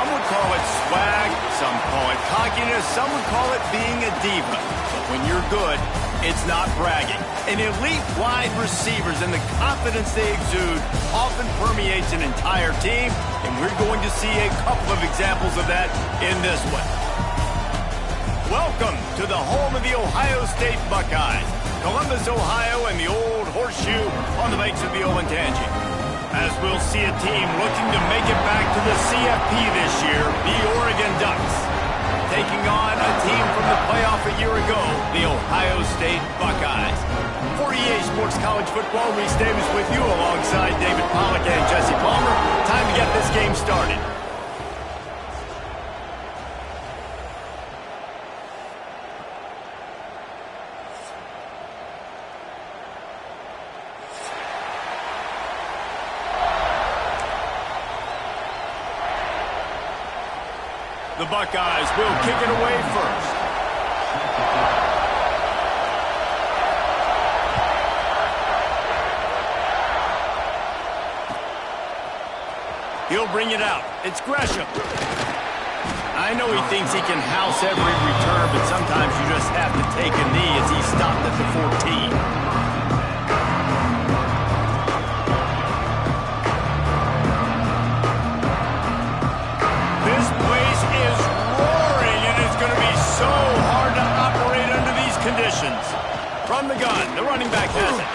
Some would call it swag, some call it cockiness, some would call it being a diva. But when you're good, it's not bragging. An elite wide receivers and the confidence they exude often permeates an entire team, and we're going to see a couple of examples of that in this one. Welcome to the home of the Ohio State Buckeyes, Columbus, Ohio, and the old horseshoe on the banks of the Olentangy. As we'll see a team looking to make it back to the CFP this year, the Oregon Ducks, taking on a team from the playoff a year ago, the Ohio State Buckeyes. For EA Sports College Football, Reese Davis with you alongside David Pollack and Jesse Palmer. Time to get this game started. The Buckeyes will kick it away first. He'll bring it out. It's Gresham. I know he thinks he can house every return, but sometimes you just have to take a knee as he stopped at the 14. From the gun, the running back has it.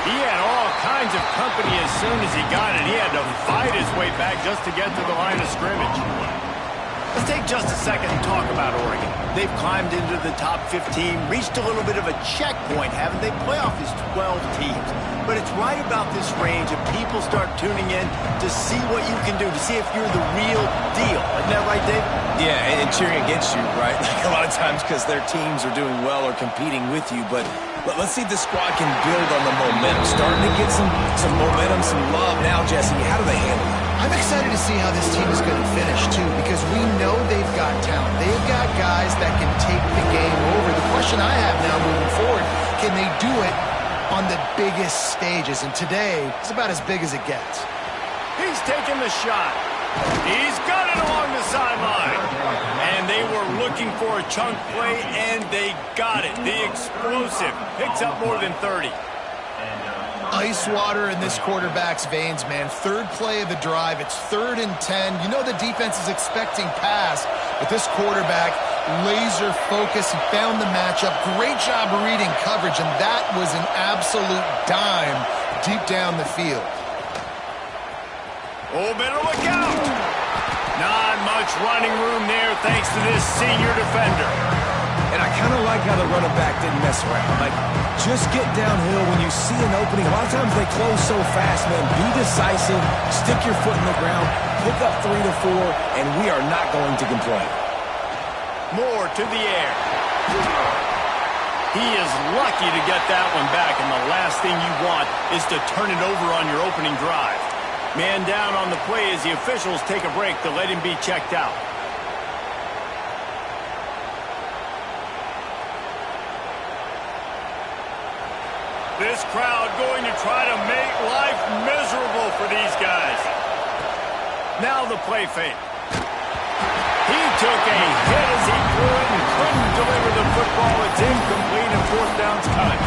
He had all kinds of company as soon as he got it. He had to fight his way back just to get to the line of scrimmage. Let's take just a second and talk about Oregon. They've climbed into the top 15, reached a little bit of a checkpoint, haven't they? Playoff is 12 teams. But it's right about this range and people start tuning in to see what you can do, to see if you're the real deal. Isn't that right, Dave? Yeah, and cheering against you, right? Like a lot of times because their teams are doing well or competing with you. But let's see if the squad can build on the momentum. Starting to get some momentum, some love. Now, Jesse, how do they handle it? I'm excited to see how this team is going to finish, too, because we know they've got talent. They've got guys that can take the game over. The question I have now moving forward, can they do it on the biggest stages? And today, it's about as big as it gets. He's taking the shot. He's got it along the sideline. And they were looking for a chunk play, and they got it. The explosive picks up more than 30. Ice water in this quarterback's veins, man. Third play of the drive. It's 3rd and 10. You know the defense is expecting pass, but this quarterback, laser focus. He found the matchup. Great job reading coverage, and that was an absolute dime deep down the field. Oh, better look out. Not much running room there thanks to this senior defender. And I kind of like how the running back didn't mess around. Like, just get downhill when you see an opening. A lot of times they close so fast, man. Be decisive, stick your foot in the ground, pick up 3 to 4, and we are not going to complain. More to the air. He is lucky to get that one back, and the last thing you want is to turn it over on your opening drive. Man down on the play as the officials take a break to let him be checked out. This crowd going to try to make life miserable for these guys. Now the play fake. He took a hit as he threw it and couldn't deliver the football. It's incomplete and 4th down's cut.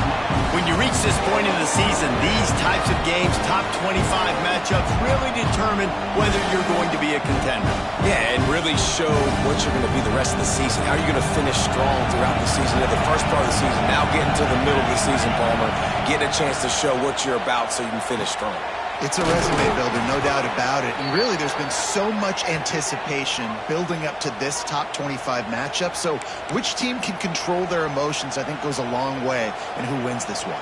When you reach this point in the season, these types of games, top 25 matchups, really determine whether you're going to be a contender. Yeah, and really show what you're going to be the rest of the season. How are you going to finish strong throughout the season? The first part of the season, now getting to the middle of the season, Palmer, getting a chance to show what you're about so you can finish strong. It's a resume builder, no doubt about it. And really, there's been so much anticipation building up to this top 25 matchup. So which team can control their emotions, I think, goes a long way in who wins this one.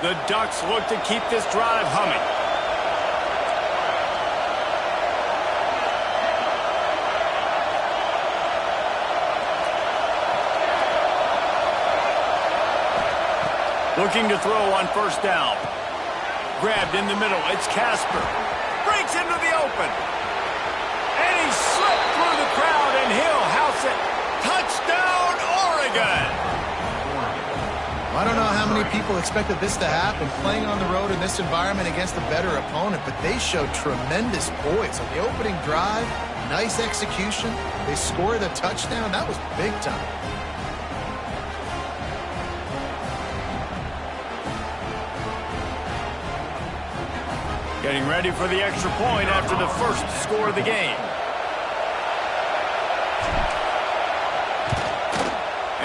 The Ducks look to keep this drive humming. Looking to throw on 1st down. Grabbed in the middle. It's Casper. Breaks into the open. And he slipped through the crowd, and he'll house it. Touchdown, Oregon! I don't know how many people expected this to happen, playing on the road in this environment against a better opponent, but they showed tremendous poise. On the opening drive, nice execution. They scored a touchdown. That was big time. Getting ready for the extra point after the first score of the game.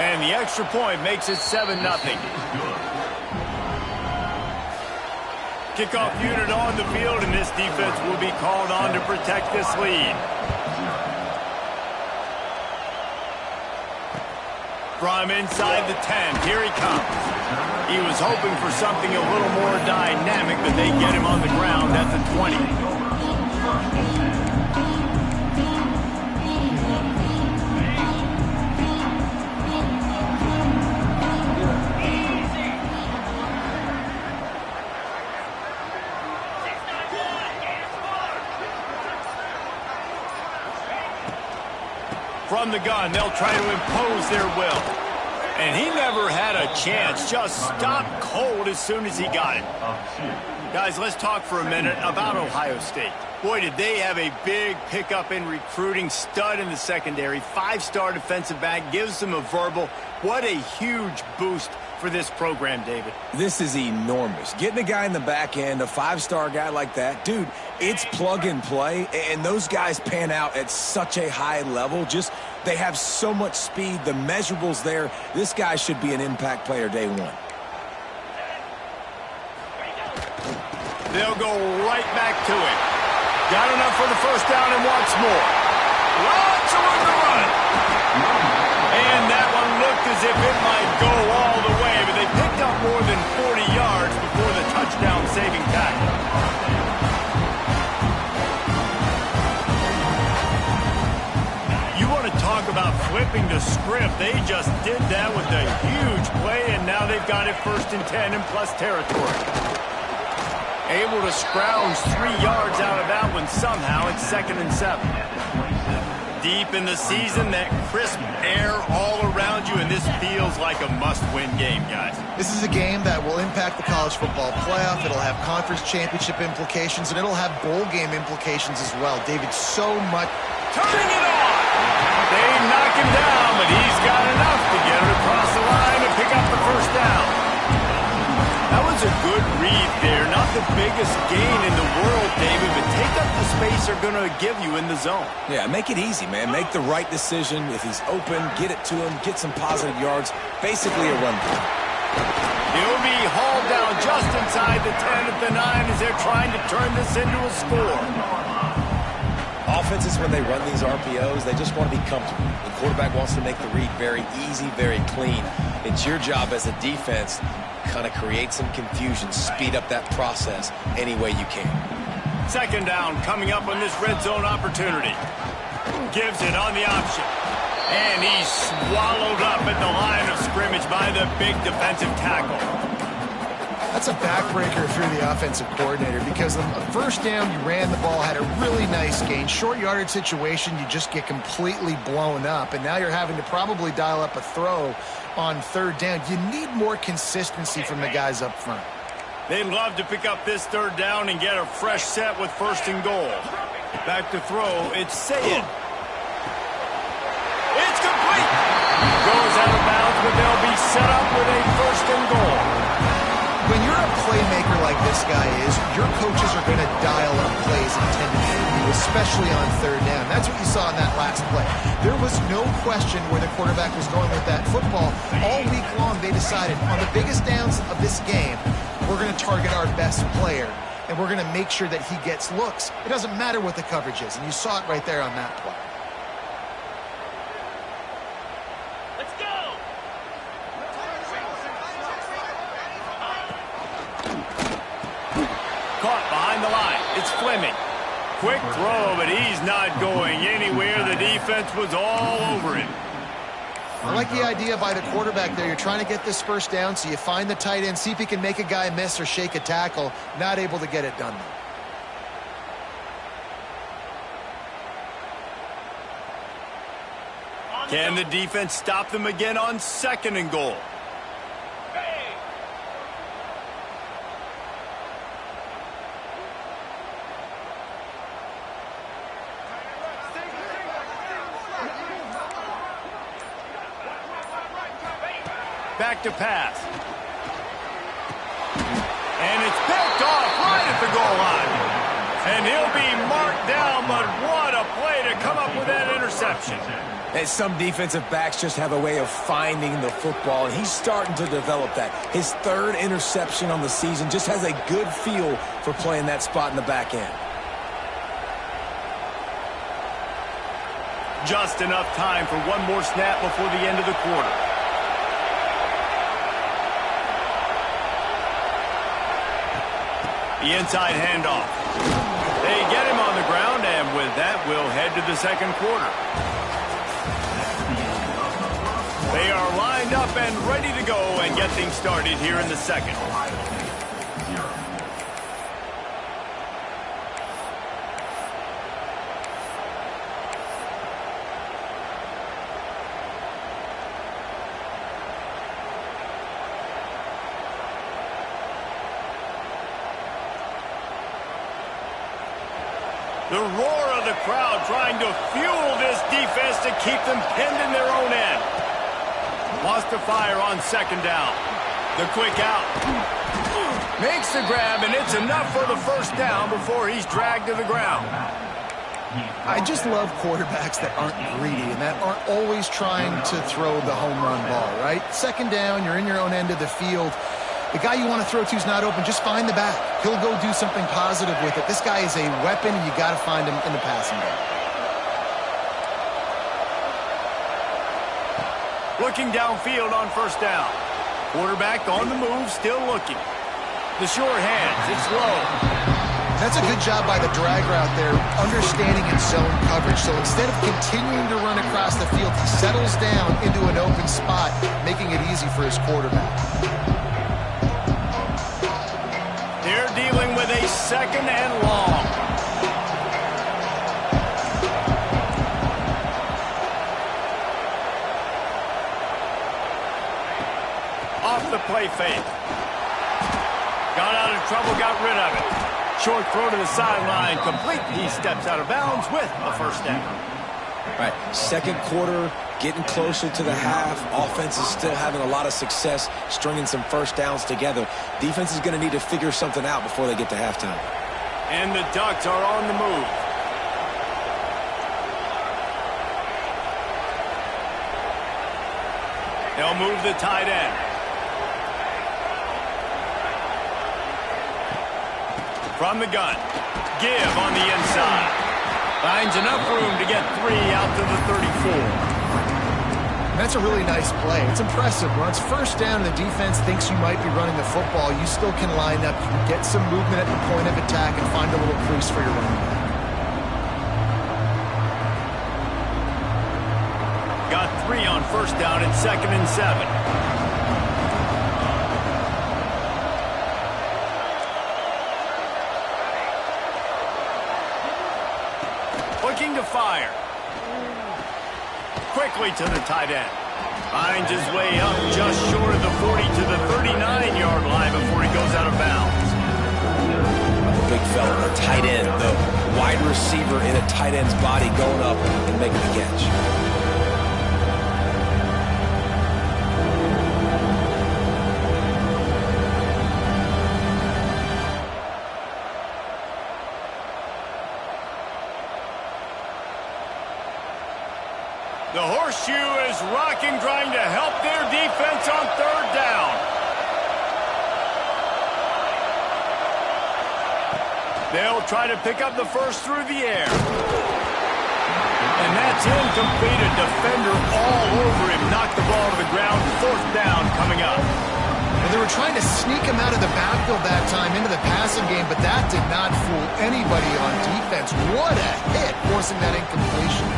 And the extra point makes it 7-0. Kickoff unit on the field, and this defense will be called on to protect this lead. From inside the 10, here he comes. He was hoping for something a little more dynamic, but they get him on the ground at the 20. From the gun, they'll try to impose their will. And he never had a chance. Just stopped cold as soon as he got it. Guys, let's talk for a minute about Ohio State. Boy, did they have a big pickup in recruiting. Stud in the secondary. 5-star defensive back. Gives them a verbal. What a huge boost for this program, David. This is enormous. Getting a guy in the back end, a 5-star guy like that, dude, it's plug and play, and those guys pan out at such a high level. Just, they have so much speed. The measurables there. This guy should be an impact player day one. They'll go right back to it. Got enough for the first down and wants more. Lots of room to run. And that one looked as if it might go all the way, but they picked up more than 40 yards before the touchdown-saving tackle. You want to talk about flipping the script. They just did that with a huge play, and now they've got it 1st and 10 in plus territory. Able to scrounge 3 yards out of that one somehow. It's 2nd and 7. Deep in the season, that crisp air all around you, and this feels like a must-win game, guys. This is a game that will impact the college football playoff. It'll have conference championship implications, and it'll have bowl game implications as well. David, so much. Turning it on! They knock him down, but he's got enough to get it across the line and pick up the first down. That was a good read there. Not the biggest gain in the world, David, but take up the space they're going to give you in the zone. Yeah, make it easy, man. Make the right decision. If he's open, get it to him, get some positive yards. Basically a run play. He'll be hauled down just inside the 10 at the 9 as they're trying to turn this into a score. Offenses, when they run these RPOs, they just want to be comfortable. The quarterback wants to make the read very easy, very clean. It's your job as a defense to kind of create some confusion, speed up that process any way you can. 2nd down coming up on this red zone opportunity. Gives it on the option. And he's swallowed up at the line of scrimmage by the big defensive tackle. That's a backbreaker through the offensive coordinator because on the first down, you ran the ball, had a really nice gain. Short yardage situation, you just get completely blown up. And now you're having to probably dial up a throw on 3rd down. You need more consistency from the guys up front. They'd love to pick up this 3rd down and get a fresh set with 1st and goal. Back to throw, it's Sayed. It's complete. Goes out of bounds, but they'll be set up with a 1st and goal. When you're a playmaker like this guy is, your coaches are going to dial up plays intended for you, especially on 3rd down. That's what you saw in that last play. There was no question where the quarterback was going with that football. All week long, they decided on the biggest downs of this game, we're going to target our best player, and we're going to make sure that he gets looks. It doesn't matter what the coverage is, and you saw it right there on that play. It's Fleming. Quick throw, but he's not going anywhere. The defense was all over him. I like the idea by the quarterback there. You're trying to get this 1st down, so you find the tight end, see if he can make a guy miss or shake a tackle. Not able to get it done, though. Can the defense stop them again on 2nd and goal? back to pass. And it's picked off right at the goal line. And he'll be marked down, but what a play to come up with that interception. And some defensive backs just have a way of finding the football, and he's starting to develop that. His third interception on the season, just has a good feel for playing that spot in the back end. Just enough time for one more snap before the end of the quarter. The inside handoff. They get him on the ground, and with that, we'll head to the second quarter. They are lined up and ready to go and get things started here in the second. The roar of the crowd trying to fuel this defense to keep them pinned in their own end. Wants to fire on second down. The quick out. Makes the grab, and it's enough for the first down before he's dragged to the ground. I just love quarterbacks that aren't greedy and that aren't always trying to throw the home run ball, right? Second down, you're in your own end of the field. The guy you want to throw to is not open. Just find the back. He'll go do something positive with it. This guy is a weapon, and you got to find him in the passing game. Looking downfield on first down. Quarterback on the move, still looking. The sure hands, it's low. That's a good job by the drag route there, understanding its zone coverage. So instead of continuing to run across the field, he settles down into an open spot, making it easy for his quarterback. They're dealing with a second and long. Off the play fake. Got out of trouble, got rid of it. Short throw to the sideline, complete. He steps out of bounds with a first down. Right, second quarter, getting closer to the half. Offense is still having a lot of success stringing some first downs together. Defense is going to need to figure something out before they get to halftime. And the Ducks are on the move. They'll move the tight end. From the gun. Give on the inside. Finds enough room to get 3 out to the 34. That's a really nice play. It's impressive. When it's first down and the defense thinks you might be running the football, you still can line up. You can get some movement at the point of attack and find a little crease for your running back. Got 3 on first down and 2nd and 7. Looking to fire. Quickly to the tight end. Finds his way up just short of the 40 to the 39-yard line before he goes out of bounds. Big fella, a tight end, the wide receiver in a tight end's body going up and making the catch. The horseshoe is rocking, trying to help their defense on third down. They'll try to pick up the first through the air. And that's incomplete. A defender all over him. Knocked the ball to the ground. Fourth down coming up. And they were trying to sneak him out of the backfield that time into the passing game, but that did not fool anybody on defense. What a hit, forcing that incompletion.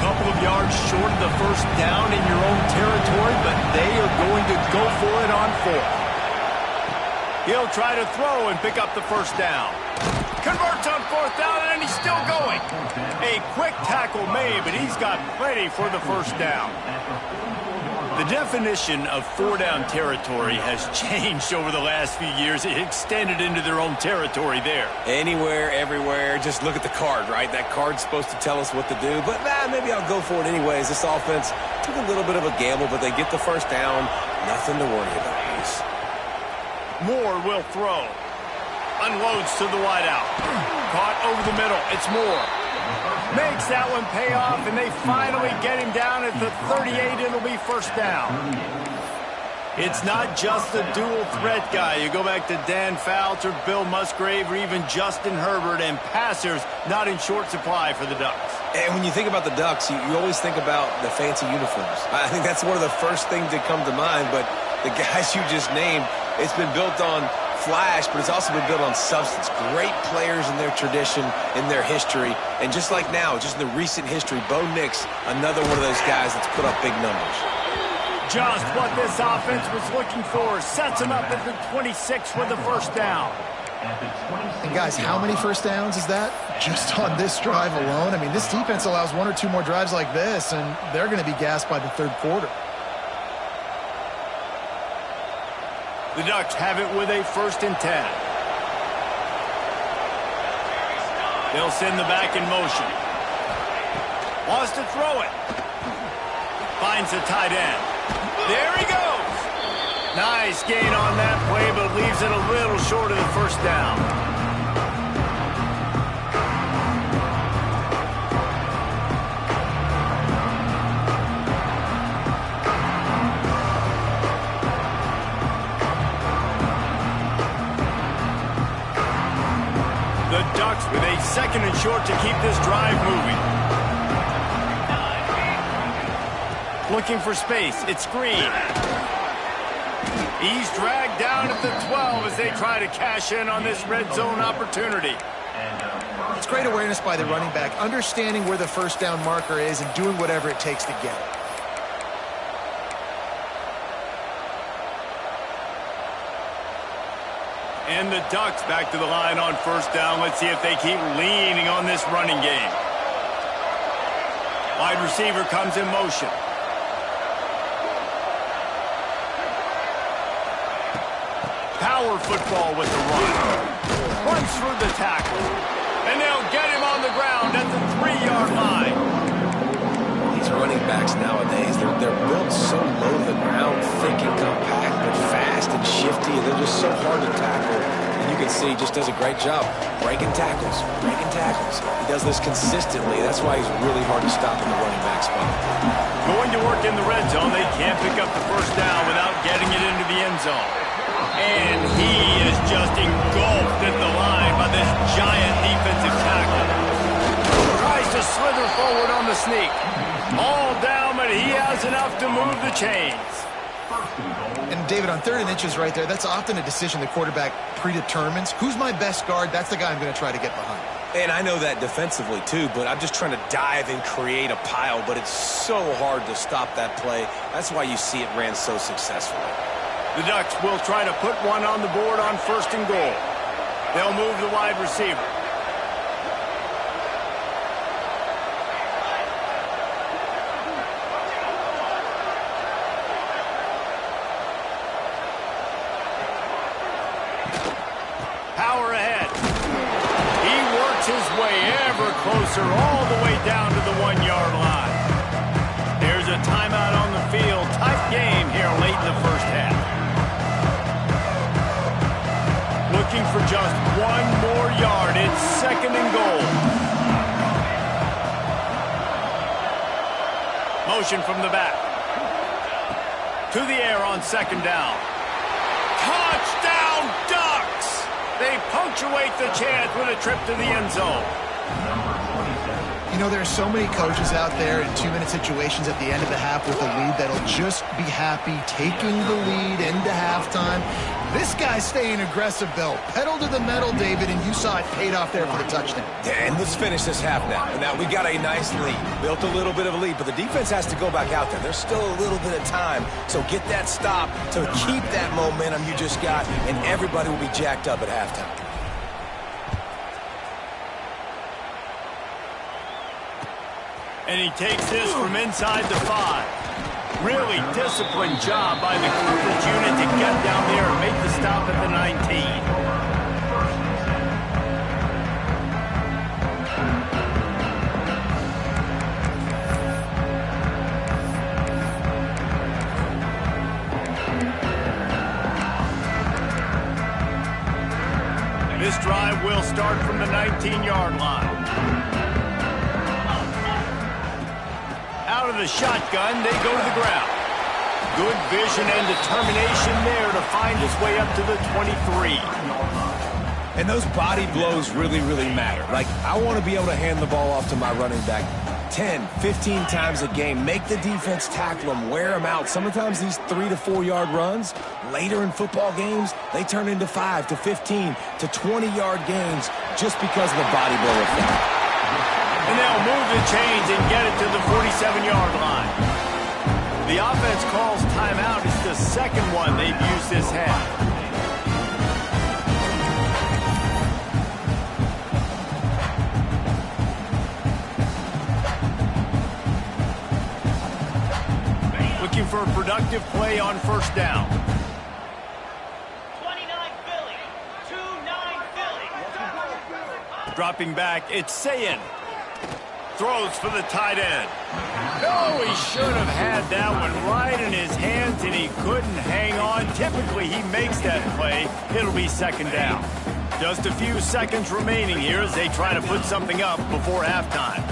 Couple of yards short of the first down in your own territory, but they are going to go for it on 4th. He'll try to throw and pick up the first down. Converts on 4th down, and he's still going. A quick tackle made, but he's got plenty for the first down. The definition of 4-down territory has changed over the last few years. It extended into their own territory there. Anywhere, everywhere. Just look at the card, right? That card's supposed to tell us what to do. But maybe I'll go for it anyways. This offense took a little bit of a gamble, but they get the first down. Nothing to worry about, Ace. Moore will throw. Unloads to the wideout. Caught over the middle. It's Moore. Makes that one pay off, and they finally get him down at the 38. It'll be first down. It's not just the dual threat guy. You go back to Dan Fouts or Bill Musgrave or even Justin Herbert, and passers not in short supply for the Ducks. And when you think about the Ducks, you always think about the fancy uniforms. I think that's one of the first things that come to mind, but the guys you just named, it's been built on flash, but it's also been built on substance. Great players in their tradition, in their history, and just like now, just in the recent history, Bo Nix, another one of those guys that's put up big numbers. Just what this offense was looking for. Sets him up at the 26 for the first down. And guys, how many first downs is that? Just on this drive alone? I mean, this defense allows 1 or 2 more drives like this, and they're going to be gassed by the third quarter. The Ducks have it with a 1st and 10. They'll send the back in motion. Wants to throw it. Finds the tight end. There he goes. Nice gain on that play, but leaves it a little short of the first down. The Ducks with a 2nd and short to keep this drive moving. Looking for space. It's Green. He's dragged down at the 12 as they try to cash in on this red zone opportunity. It's great awareness by the running back, understanding where the first down marker is and doing whatever it takes to get it. And the Ducks back to the line on first down. Let's see if they keep leaning on this running game. Wide receiver comes in motion. Power football with the run. Runs through the tackle. And they'll get him on the ground at the 3-yard line. These running backs nowadays, they're built so low to the ground, thick and compact, but fast and shifty, and they're just so hard to tackle. And you can see he just does a great job breaking tackles, breaking tackles. He does this consistently. That's why he's really hard to stop in the running back spot. Going to work in the red zone, they can't pick up the first down without getting it into the end zone. And he is just engulfed at the line by this giant defensive tackle. Tries to slither forward on the sneak. All down, but he has enough to move the chains. And David, on 3rd and inches right there, that's often a decision the quarterback predetermines. Who's my best guard? That's the guy I'm going to try to get behind. And I know that defensively too, but I'm just trying to dive and create a pile, but it's so hard to stop that play. That's why you see it ran so successfully. The Ducks will try to put one on the board on 1st and goal. They'll move the wide receiver. Power ahead. He works his way ever closer all the way down to the 1-yard line. There's a timeout on the field. Tight game here late in the first half. Looking for just 1 more yard. It's 2nd and goal. Motion from the back. To the air on 2nd down. Touchdown, Ducks! They punctuate the chance with a trip to the end zone. You know, there are so many coaches out there in 2-minute situations at the end of the half with a lead that'll just be happy taking the lead into halftime. This guy's staying aggressive, though. Pedal to the metal, David, and you saw it paid off there for the touchdown. Yeah, and let's finish this half now. Now, we got a nice lead. Built a little bit of a lead, but the defense has to go back out there. There's still a little bit of time. So get that stop to keep that momentum you just got, and everybody will be jacked up at halftime. And he takes this from inside the 5. Really disciplined job by the coverage unit to get down there and make the stop at the 19. This drive will start from the 19-yard line. Out of the shotgun, they go to the ground. Good vision and determination there to find his way up to the 23. And those body blows really, really matter. Like, I want to be able to hand the ball off to my running back 10, 15 times a game. Make the defense tackle them, wear them out. Sometimes these 3 to 4 yard runs, later in football games, they turn into 5 to 15 to 20-yard gains just because of the body blow effect. And they'll move the chains and get it to the 47-yard line. The offense calls timeout. It's the second one they've used this half. Looking for a productive play on first down. 29 Philly. 2-9 Philly. Dropping back, it's Sayin. Throws for the tight end. Oh, he should have had that one right in his hands, and he couldn't hang on. Typically, he makes that play. It'll be second down. Just a few seconds remaining here as they try to put something up before halftime.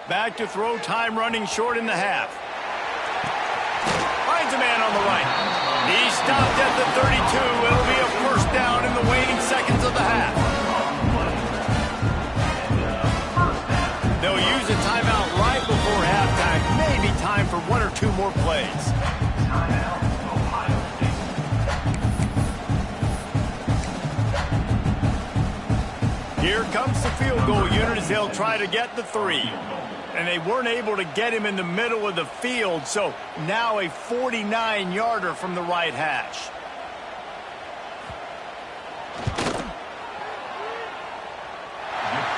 Back to throw, time running short in the half. Finds a man on the right. He stopped at the 32. It'll be a first down in the waning seconds of the half. They'll use a timeout right before halftime. Maybe time for 1 or 2 more plays. Here comes the field goal unit as they'll try to get the 3. And they weren't able to get him in the middle of the field, so now a 49-yarder from the right hash.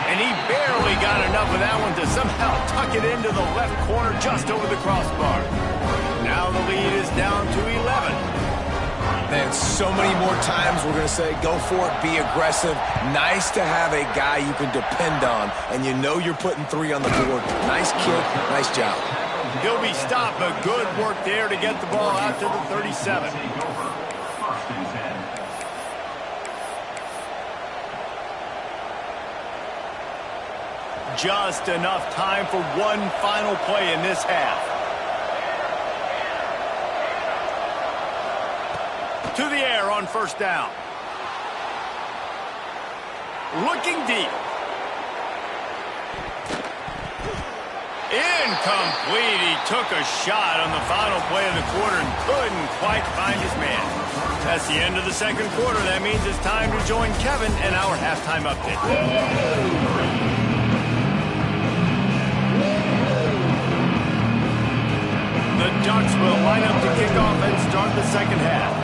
And he barely got enough of that one to somehow tuck it into the left corner just over the crossbar. Now the lead is down to 11. Man, so many more times we're going to say, go for it, be aggressive. Nice to have a guy you can depend on, and you know you're putting 3 on the board. Nice kick, nice job. He'll be stopped, but good work there to get the ball out to the 37. Just enough time for one final play in this half. To the air on first down. Looking deep. Incomplete. He took a shot on the final play of the quarter and couldn't quite find his man. That's the end of the second quarter. That means it's time to join Kevin and our halftime update. The Ducks will line up to kick off and start the second half.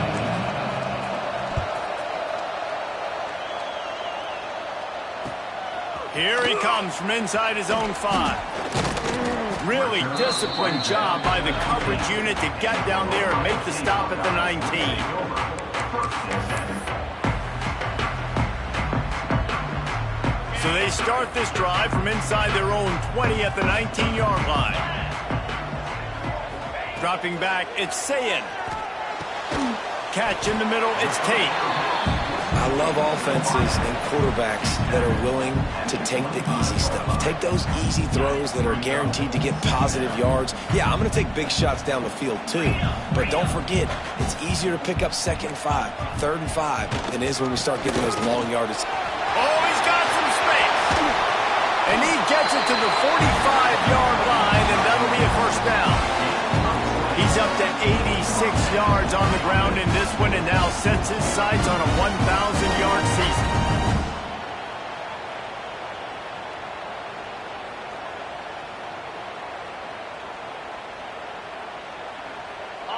Here he comes from inside his own 5. Really disciplined job by the coverage unit to get down there and make the stop at the 19. So they start this drive from inside their own 20 at the 19-yard line. Dropping back, it's Sayin. Catch in the middle, it's Tate. I love offenses and quarterbacks that are willing to take the easy stuff. Take those easy throws that are guaranteed to get positive yards. Yeah, I'm going to take big shots down the field too. But don't forget, it's easier to pick up 2nd and 5, 3rd and 5 than it is when we start getting those long yardage. Oh, he's got some space. And he gets it to the 45-yard line, and that'll be a first down. He He's up to 86 yards on the ground in this one and now sets his sights on a 1,000-yard season.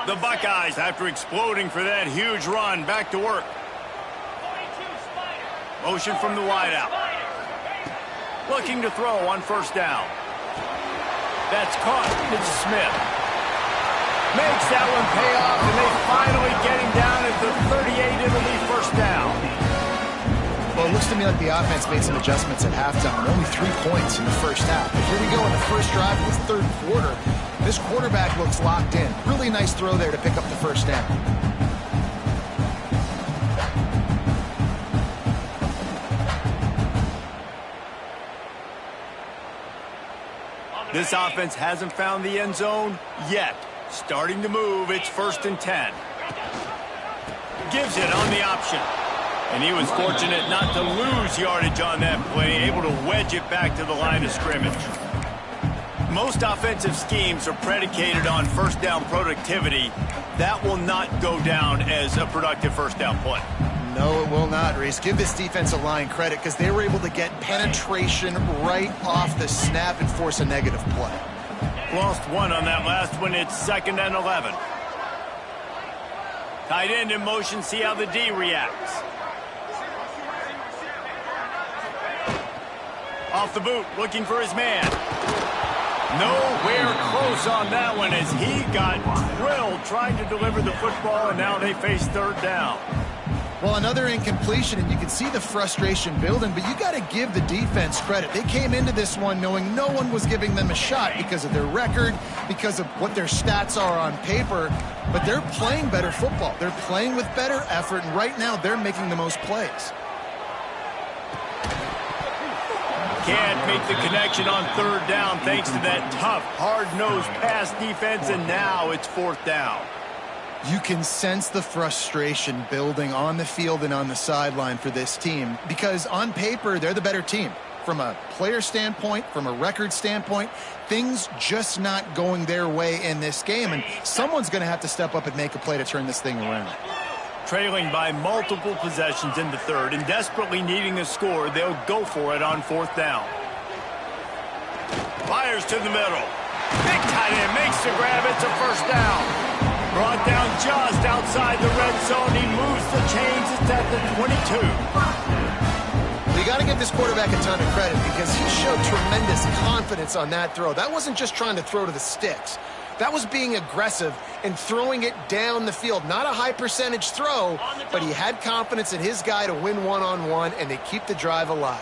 The Buckeyes, after exploding for that huge run, back to work. Motion from the wideout. Looking to throw on first down. That's caught. It's Smith. Makes that one pay off, and they finally get him down at the 38. It'll be first down. Well, it looks to me like the offense made some adjustments at halftime. Only 3 points in the first half. But here we go in the first drive of the third quarter. This quarterback looks locked in. Really nice throw there to pick up the first down. This offense hasn't found the end zone yet. Starting to move. It's 1st and 10. Gives it on the option. And he was fortunate not to lose yardage on that play, able to wedge it back to the line of scrimmage. Most offensive schemes are predicated on first down productivity. That will not go down as a productive first down play. No, it will not, Reese. Give this defensive line credit because they were able to get penetration right off the snap and force a negative play. Lost one on that last one. It's 2nd and 11. Tight end in motion. See how the D reacts. Off the boot, looking for his man. Nowhere close on that one as he got drilled trying to deliver the football, and now they face third down. Well, another incompletion, and you can see the frustration building, but you got to give the defense credit. They came into this one knowing no one was giving them a shot because of their record, because of what their stats are on paper, but they're playing better football. They're playing with better effort, and right now they're making the most plays. Can't make the connection on third down thanks to that tough, hard-nosed pass defense, and now it's 4th down. You can sense the frustration building on the field and on the sideline for this team because on paper, they're the better team. From a player standpoint, from a record standpoint, things just not going their way in this game, and someone's going to have to step up and make a play to turn this thing around. Trailing by multiple possessions in the third and desperately needing a score, they'll go for it on 4th down. Fires to the middle. Big tight end makes the grab. It's a first down. Brought down just outside the red zone. He moves the chains. It's at the 22. You got to give this quarterback a ton of credit because he showed tremendous confidence on that throw. That wasn't just trying to throw to the sticks. That was being aggressive and throwing it down the field. Not a high percentage throw, but he had confidence in his guy to win one-on-one, and they keep the drive alive.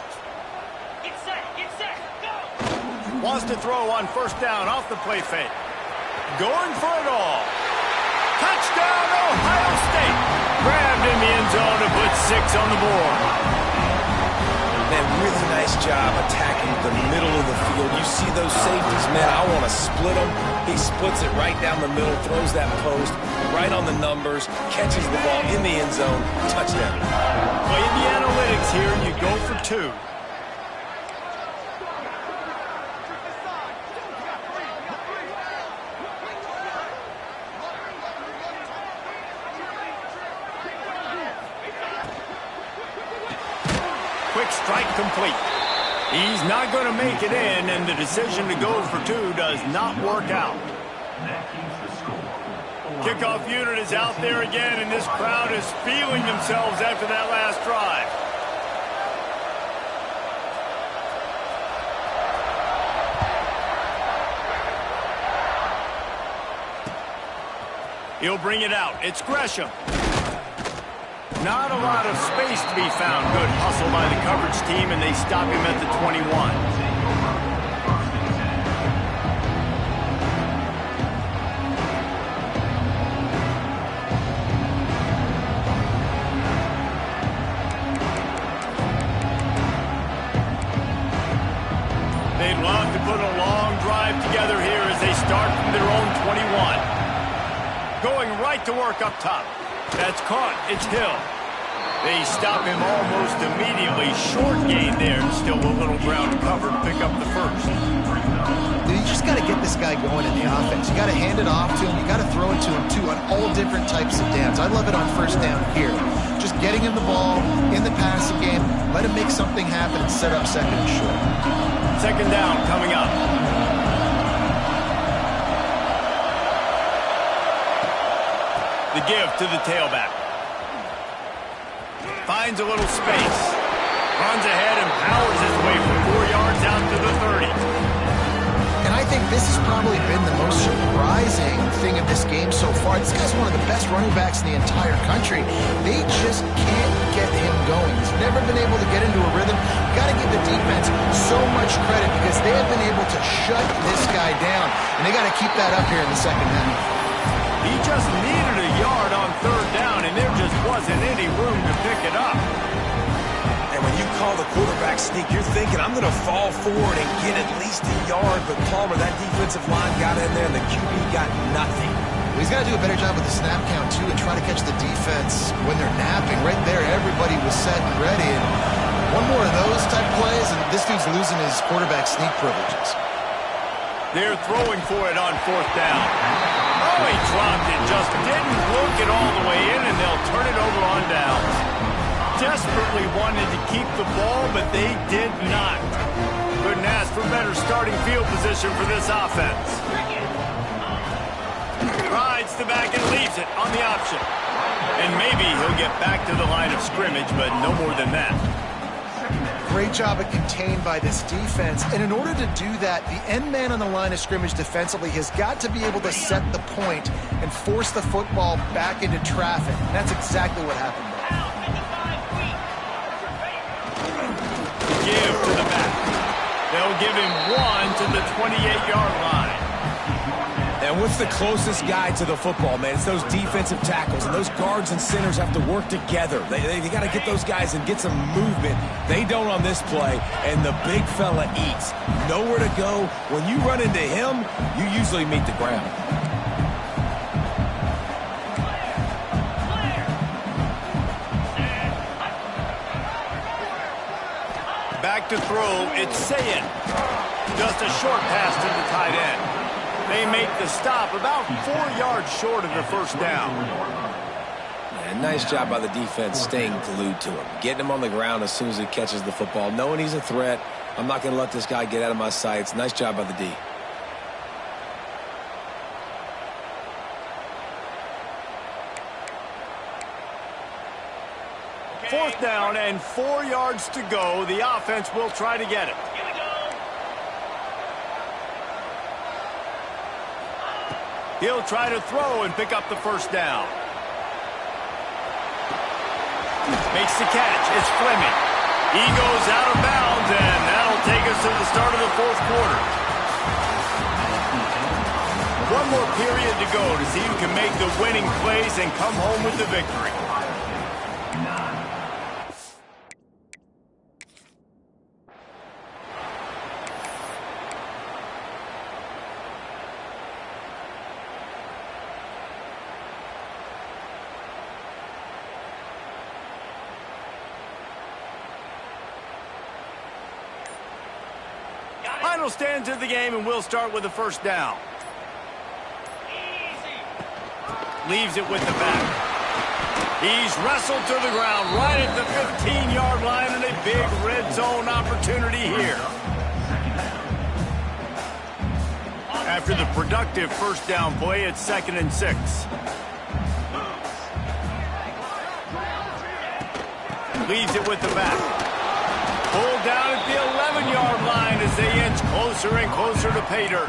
Get set, go! Wants to throw on first down off the play fake. Going for it all. Touchdown, Ohio State. Grabbed in the end zone to put 6 on the board. Man, really nice job attacking the middle of the field. You see those safeties, man, I want to split them. He splits it right down the middle, throws that post, right on the numbers, catches the ball in the end zone, touchdown. Playing the analytics here, and you go for 2. Quick strike complete. He's not going to make it in, and the decision to go for 2 does not work out. Kickoff unit is out there again, and this crowd is feeling themselves after that last drive. He'll bring it out. It's Gresham. Not a lot of space to be found. Good hustle by the coverage team, and they stop him at the 21. They'd love to put a long drive together here as they start from their own 21. Going right to work up top. That's caught. It's Hill. They stop him almost immediately. Short gain there. Still a little ground covered. Pick up the first. You just got to get this this guy going in the offense. You got to hand it off to him. You got to throw it to him, too, on all different types of downs. I love it on first down here. Just getting him the ball in the passing game, let him make something happen and set up second and short. Second down coming up. The give to the tailback. Finds a little space. Runs ahead and powers his way for 4 yards out to the 30. And I think this has probably been the most surprising thing of this game so far. This guy's one of the best running backs in the entire country. They just can't get him going. He's never been able to get into a rhythm. Got to give the defense so much credit because they have been able to shut this guy down. And they got to keep that up here in the second half. He just needed a yard on third down, and there just wasn't any room to pick it up. And when you call the quarterback sneak, you're thinking, I'm going to fall forward and get at least a yard. But Palmer, that defensive line got in there, and the QB got nothing. He's got to do a better job with the snap count, too, and try to catch the defense when they're napping. Right there, everybody was set and ready. And one more of those type plays, and this dude's losing his quarterback sneak privileges. They're throwing for it on fourth down. Oh, he dropped it, just didn't look it all the way in, and they'll turn it over on downs. Desperately wanted to keep the ball, but they did not. Couldn't ask for better starting field position for this offense. Rides the back and leaves it on the option. And maybe he'll get back to the line of scrimmage, but no more than that. Great job of contained by this defense. And in order to do that, the end man on the line of scrimmage defensively has got to be able to set the point and force the football back into traffic. And that's exactly what happened there. Give to the back. They'll give him one to the 28-yard line. And what's the closest guy to the football, man? It's those defensive tackles, and those guards and centers have to work together. They got to get those guys and get some movement. They don't on this play, and the big fella eats. Nowhere to go. When you run into him, you usually meet the ground. Back to throw, it's Sayin. Just a short pass to the tight end. They make the stop about 4 yards short of the first down. And nice job by the defense staying glued to him. Getting him on the ground as soon as he catches the football. Knowing he's a threat, I'm not going to let this guy get out of my sights. Nice job by the D. Fourth down and 4 yards to go. The offense will try to get it. He'll try to throw and pick up the first down. Makes the catch. It's Fleming. He goes out of bounds, and that'll take us to the start of the fourth quarter. One more period to go to see who can make the winning plays and come home with the victory. Final stands of the game, and we'll start with the first down. Leaves it with the back. He's wrestled to the ground right at the 15-yard line, and a big red zone opportunity here. After the productive first down play, it's 2nd and 6. Leaves it with the back. Pulled down at the 11-yard line as they inch closer and closer to pay dirt.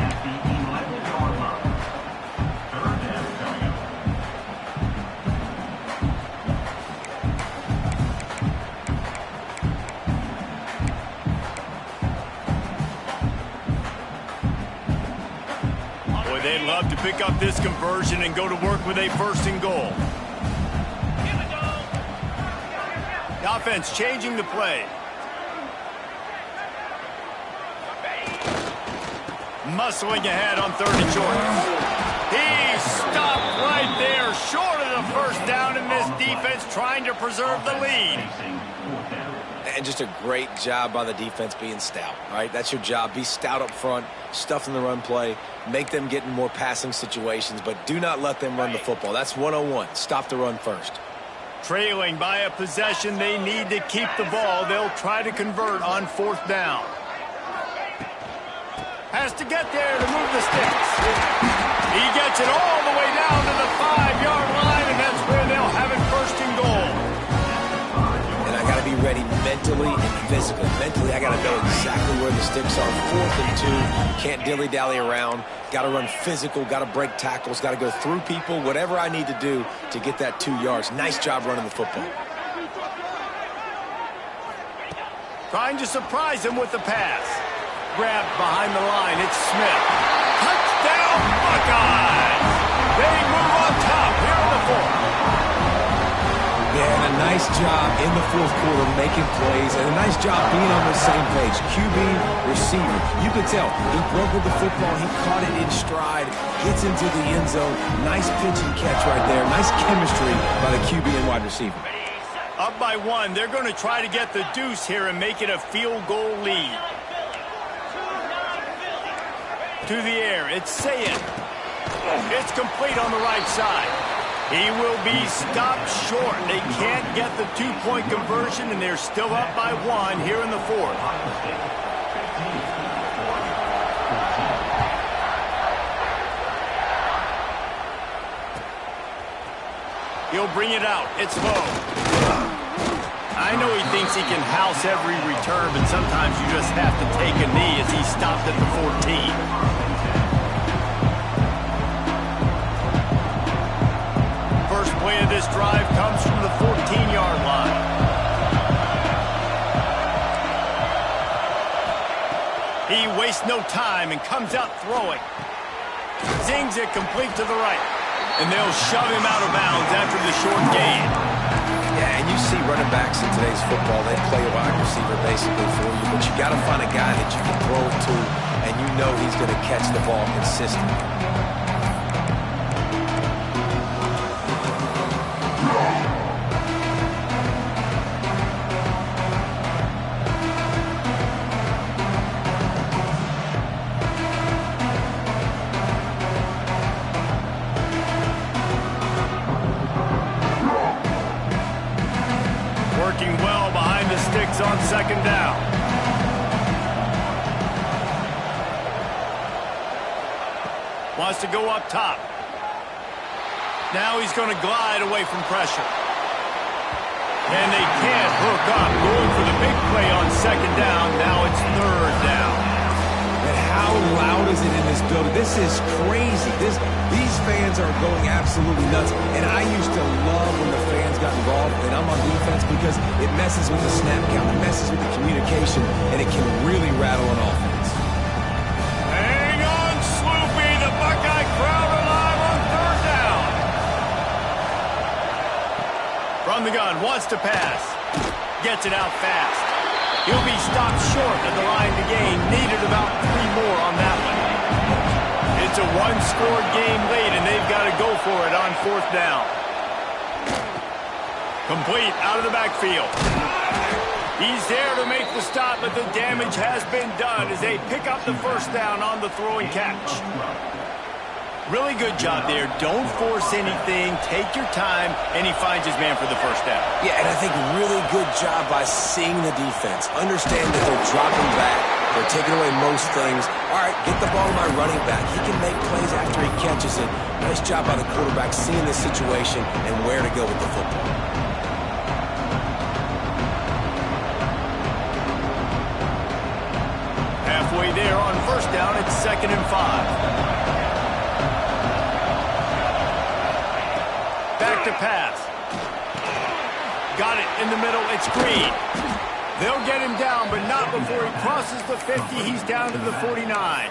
Boy, they'd love to pick up this conversion and go to work with a 1st and goal. The offense changing the play. Muscling ahead on 3rd and short. He stopped right there, short of the first down, and this defense trying to preserve the lead. and just a great job by the defense being stout, right? That's your job. Be stout up front, stuff in the run play, make them get in more passing situations, but do not let them run the football. That's 101. Stop the run first. Trailing by a possession, they need to keep the ball. They'll try to convert on 4th down. Has to get there to move the sticks. He gets it all the way down to the 5-yard line, and that's where they'll have it 1st and goal. And I got to be ready mentally and physically. Mentally, I got to know exactly where the sticks are. 4th and 2. Can't dilly-dally around. Got to run physical. Got to break tackles. Got to go through people. Whatever I need to do to get that 2 yards. Nice job running the football. Trying to surprise him with the pass. Grabbed behind the line. It's Smith. Touchdown, Buckeyes! They move on top here in the 4th. Yeah, and a nice job in the 4th quarter making plays, and a nice job being on the same page. QB, receiver. You could tell he broke with the football. He caught it in stride, gets into the end zone. Nice pitch and catch right there. Nice chemistry by the QB and wide receiver. Up by 1. They're going to try to get the deuce here and make it a field goal lead. To the air, it's Sayed. It's complete on the right side. He will be stopped short. They can't get the 2-point conversion, and they're still up by 1 here in the 4th. He'll bring it out. It's low. I know he thinks he can house every return, but sometimes you just have to take a knee as he stopped at the 14. First play of this drive comes from the 14-yard line. He wastes no time and comes out throwing. Zings it complete to the right. And they'll shove him out of bounds after the short gain. Yeah, and you see running backs in today's football, they play a wide receiver basically for you, but you got to find a guy that you can throw it to, and you know he's going to catch the ball consistently. On 2nd down. Wants to go up top. Now he's going to glide away from pressure. And they can't hook up. Going for the big play on 2nd down. Now it's 3rd down. And how loud is it in this building? This is crazy. These fans are going absolutely nuts. And I used to love when the fans got involved, and I'm on defense, because it messes with the snap count, it messes with the communication, and it can really rattle an offense. Hang on, Sloopy. The Buckeye crowd alive on 3rd down. From the gun, wants to pass. Gets it out fast. He'll be stopped short at the line to gain. Needed about 3 more on that one. It's a 1-score game late, and they've got to go for it on 4th down. Complete out of the backfield. He's there to make the stop, but the damage has been done as they pick up the 1st down on the throw and catch. Really good job there. Don't force anything. Take your time, and he finds his man for the 1st down. Yeah, and I think really good job by seeing the defense. Understand that they're dropping back. They're taking away most things. All right, get the ball to my running back. He can make plays after he catches it. Nice job by the quarterback seeing the situation and where to go with the football. Halfway there on 1st down, it's 2nd and 5. Back to pass. Got it in the middle. It's Green. They'll get him down, but not before he crosses the 50. He's down to the 49.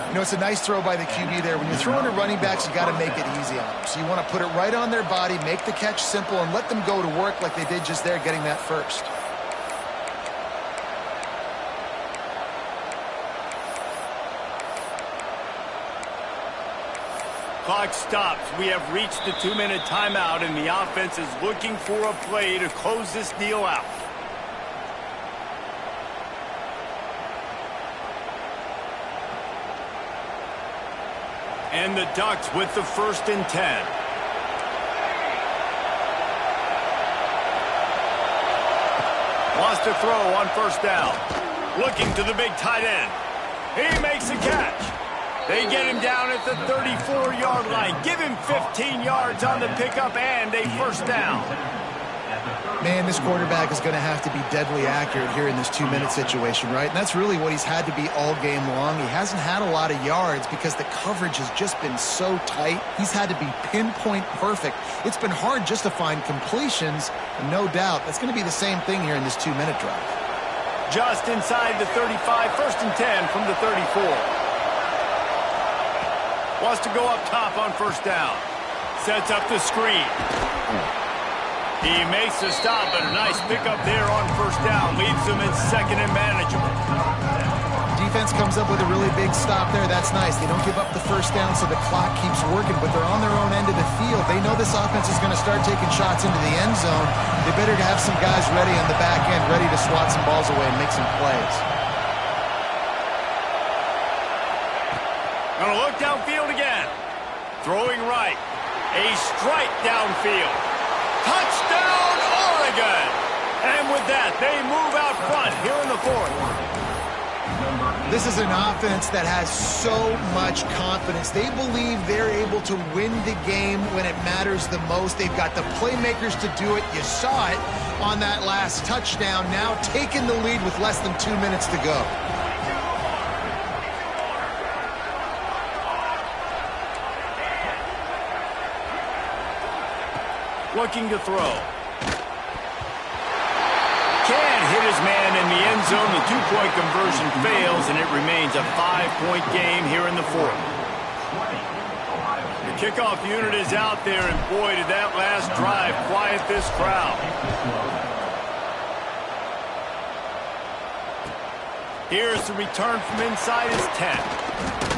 You know, it's a nice throw by the QB there. When you're throwing to running backs, you got to make it easy on them. So you want to put it right on their body, make the catch simple, and let them go to work like they did just there, getting that first. Clock stops. We have reached the 2-minute timeout, and the offense is looking for a play to close this deal out. And the Ducks with the 1st and 10. Wants to throw on 1st down. Looking to the big tight end. He makes a catch. They get him down at the 34-yard line. Give him 15 yards on the pickup and a 1st down. Man, this quarterback is going to have to be deadly accurate here in this 2-minute situation, right? And that's really what he's had to be all game long. He hasn't had a lot of yards because the coverage has just been so tight. He's had to be pinpoint perfect. It's been hard just to find completions, and no doubt that's going to be the same thing here in this 2-minute drive. Just inside the 35, 1st and 10 from the 34. Wants to go up top on 1st down. Sets up the screen. He makes the stop, but a nice pickup there on 1st down. Leaves him in 2nd and manageable. Defense comes up with a really big stop there. That's nice. They don't give up the 1st down, so the clock keeps working, but they're on their own end of the field. They know this offense is going to start taking shots into the end zone. They better have some guys ready on the back end, ready to swat some balls away and make some plays. Gonna look downfield again. Throwing right. A strike downfield. Touchdown, Oregon! And with that, they move out front here in the 4th. This is an offense that has so much confidence. They believe they're able to win the game when it matters the most. They've got the playmakers to do it. You saw it on that last touchdown. Now taking the lead with less than 2 minutes to go. Looking to throw. Can't hit his man in the end zone. The 2-point conversion fails, and it remains a 5-point game here in the 4th. The kickoff unit is out there, and boy, did that last drive quiet this crowd. Here's the return from inside his 10.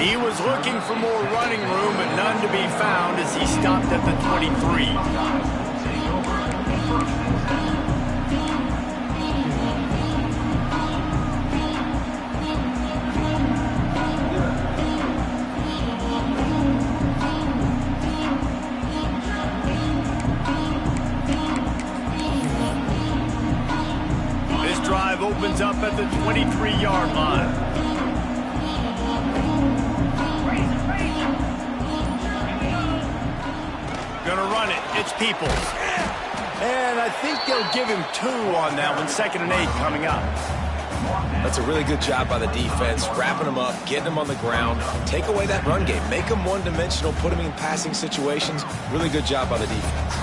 He was looking for more running room, but none to be found as he stopped at the 23. This drive opens up at the 23-yard line. Gonna run it. It's Peoples. And I think they'll give him 2 on that one. 2nd and 8 coming up. That's a really good job by the defense, wrapping them up, getting them on the ground. Take away that run game. Make them one-dimensional, put them in passing situations. Really good job by the defense.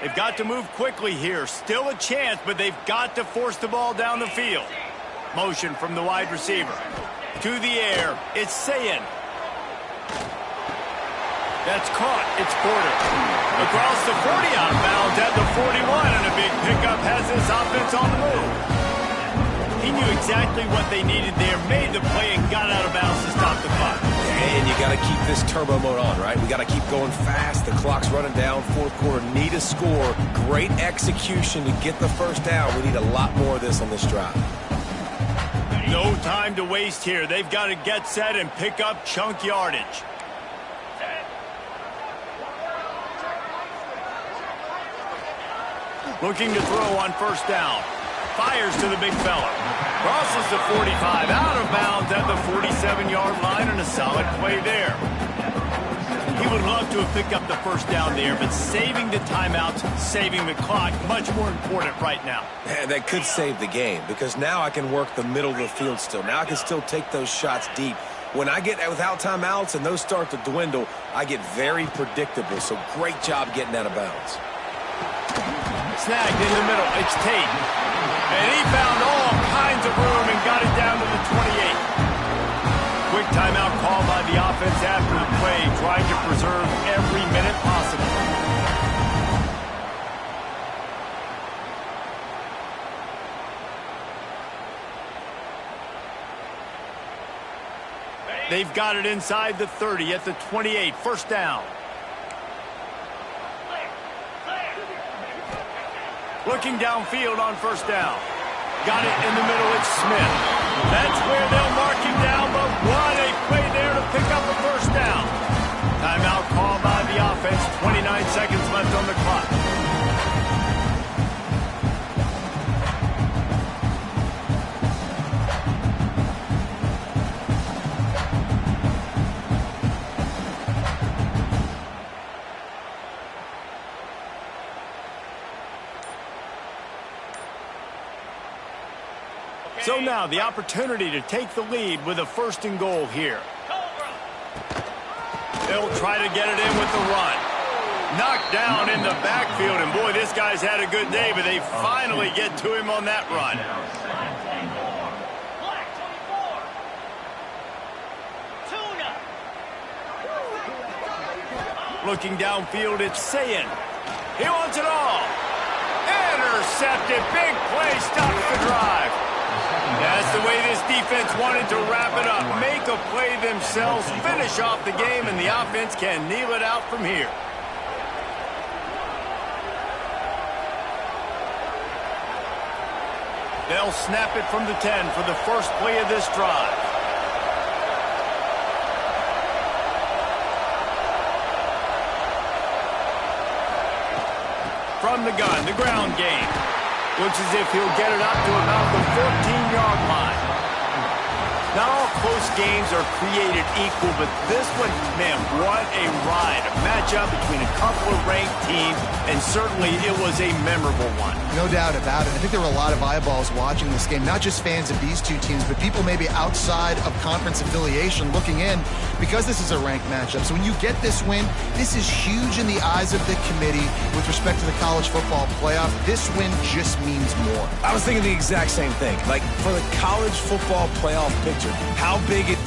They've got to move quickly here. Still a chance, but they've got to force the ball down the field. Motion from the wide receiver. To the air, it's Sayin. That's caught, it's Porter. Across the 40, out of bounds at the 41, and a big pickup has this offense on the move. He knew exactly what they needed there, made the play, and got out of bounds to stop the clock. And you got to keep this turbo mode on, right? We got to keep going fast. The clock's running down. 4th quarter, need a score. Great execution to get the 1st down. We need a lot more of this on this drive. No time to waste here. They've got to get set and pick up chunk yardage. Looking to throw on 1st down. Fires to the big fella. Crosses the 45, out of bounds at the 47-yard line, and a solid play there. He would love to have picked up the 1st down there, but saving the timeouts, saving the clock, much more important right now. And that could save the game, because now I can work the middle of the field still. Now I can still take those shots deep. When I get without timeouts and those start to dwindle, I get very predictable. So great job getting out of bounds. Snagged in the middle. It's Tate. And he found all kinds of room and got it down to the 28. Quick timeout call by the offense after the play, trying to preserve every minute possible. They've got it inside the 30 at the 28. 1st down. Looking downfield on 1st down. Got it in the middle, it's Smith. That's where they'll mark him down, but what a play there to pick up a first down. Timeout called by the offense. 29 seconds left on the clock. So now the opportunity to take the lead with a first and goal here. They'll try to get it in with the run. Knocked down in the backfield, and boy, this guy's had a good day, but they finally get to him on that run. Looking downfield, it's Sayin. He wants it all. Intercepted. Big play, stops the drive. That's the way this defense wanted to wrap it up. Make a play themselves, finish off the game, and the offense can kneel it out from here. They'll snap it from the 10 for the first play of this drive. From the gun, the ground game. Looks as if he'll get it up to about the 14-yard line. Not all close games are created equal, but this one, man, what a ride. A matchup between a couple of ranked teams, and certainly it was a memorable one. No doubt about it. I think there were a lot of eyeballs watching this game, not just fans of these two teams, but people maybe outside of conference affiliation looking in because this is a ranked matchup. So when you get this win, this is huge in the eyes of the committee with respect to the college football playoff. This win just means more. I was thinking the exact same thing. Like, for the college football playoff picture, how big it